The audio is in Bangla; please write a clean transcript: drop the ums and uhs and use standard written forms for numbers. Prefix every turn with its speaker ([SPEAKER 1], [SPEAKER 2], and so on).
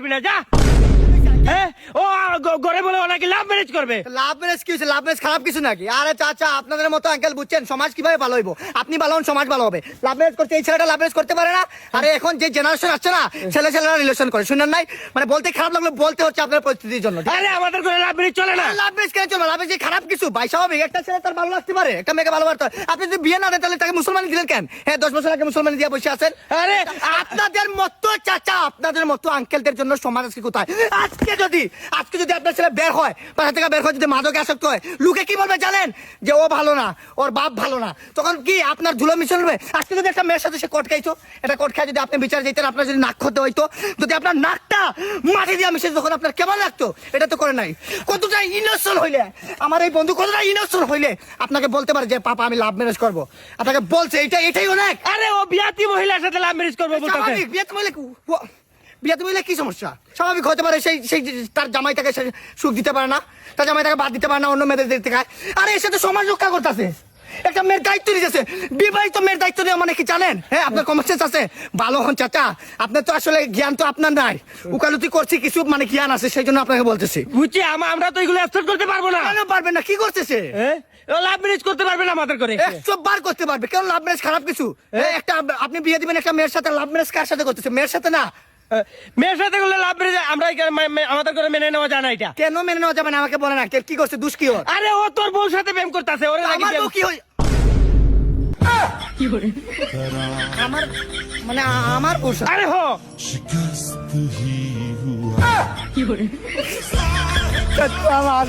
[SPEAKER 1] পারবি না, যা। হ্যাঁ, ও ঘরে বলে ও নাকি লাভ ম্যারেজ করবে।
[SPEAKER 2] লাভ ম্যারেজ কি হয়েছে? লাভ ম্যারেজ খারাপ কিছু নাকি? আরে চাচা, আপনাদের মতো আঙ্কেল বুঝছেন সমাজ কিভাবে ভালো হইব? আপনি ভালো হন, সমাজ ভালো হবে। লাভ ম্যারেজ করতে এই ছেলেটা লাভ ম্যারেজ করতে পারে না? আরে এখন যে জেনারেশন আসছে না, ছেলেরা রিলেশন করে, শুনেন নাই? মানে বলতে খারাপ লাগলো, বলতে হচ্ছে আপনার পরিস্থিতির জন্য।
[SPEAKER 1] আরে আমাদের ঘরে লাভ ম্যারেজ চলে না।
[SPEAKER 2] লাভ ম্যারেজ কেন চলবে? লাভ ম্যারেজ খারাপ কিছু ভাই? স্বাভাবিক, একটা ছেলে তার ভালো লাগতে পারে, একটা মেয়েকে ভালো বাড়তে। আপনি যদি বিয়ে না দেন তাহলে তাকে মুসলমান দিলেন কেন? হ্যাঁ, 10 বছর আগে মুসলমান দিয়ে বসে আছেন।
[SPEAKER 1] আরে
[SPEAKER 2] আপনাদের মতো চাচা, আপনাদের মতো আঙ্কেলদের জন্য সমাজ আজকে কোথায়? আজকে যদি আপনার ছেলে বের হয়, বাসা থেকে বের হয়, যদি মাদকে আসক্ত হয়, লোকে কি বলবে জানেন? যে ও ভালো না, ওর বাপ ভালো না। তখন কি আপনার ধুলো মিশন হবে? আজকে যদি একটা মেয়ের সাথে সে কোট খাইছো, এটা কোট খাই যদি আপনি বিচার যেতেন, আপনার যদি নাক ক্ষত হইতো, যদি আপনার নাকটা মাটি দিয়ে মিশে তখন আপনার কেমন লাগতো? এটা তো করে নাই। কতটা ইনোসেন্ট হইলে আমার এই বন্ধু, কতটা ইনোসেন্ট হইলে আপনাকে বলতে পারে যে পাপা আমি লাভ ম্যারেজ করবো? আপনাকে বলছে এটাই অনেক।
[SPEAKER 1] আরে ও বিয়াতি মহিলার সাথে লাভ ম্যারেজ করবে বলতেছে।
[SPEAKER 2] স্বাভাবিক, বিয়ে তুমি কি সমস্যা? স্বাভাবিক হতে পারে, সেই তার জামাই তাকে সুখ দিতে পারে না, তার জামাই তাকে বাদ দিতে পারে না, অন্য মেয়েদের দেখতে খায়। আরে এসে তো সমাজ রক্ষা করতেছে, একটা মেয়ের দায়িত্ব নিতেছে। বিবাহিত মেয়ের দায়িত্ব নেওয়া মানে কি জানেন? হ্যাঁ, আপনার কমন সেন্স আছে? ভালো হন চাচা, আপনার তো আসলে জ্ঞান তো আপনার নাই, উকালতি করছি কিছু, মানে জ্ঞান আছে, সেই জন্য আপনাকে বলতেছি।
[SPEAKER 1] বুঝছি, আমরা তো এগুলো অ্যাকসেপ্ট করতে পারবো না।
[SPEAKER 2] কেন পারবেন না? কি করতেছে?
[SPEAKER 1] লাভ ম্যারেজ করতে পারবে না আমাদের করে।
[SPEAKER 2] 100 বার করতে পারবে। কেন লাভ ম্যারেজ খারাপ কিছু? একটা আপনি বিয়ে দিবেন একটা মেয়ের সাথে, লাভ ম্যারেজ কার সাথে করতেছে? মেয়ের সাথে না।
[SPEAKER 1] মেয়ের সাথে করলে লাভ ম্যারেজ আমরা আমাদের করে মেনে নেওয়া যায় না। এটা
[SPEAKER 2] কেন মেনে নেওয়া যাবে না? আমাকে বলে না, কি করছে? দুষ কি ওর?
[SPEAKER 1] আরে ও তোর বউর সাথে প্রেম করতেছে, ওরে লাগি
[SPEAKER 2] আমার বউ কি হয়? আমার মানে আমার বউ সাথে?
[SPEAKER 1] আরে হো
[SPEAKER 3] शिकस्त ही हुआ
[SPEAKER 2] আমার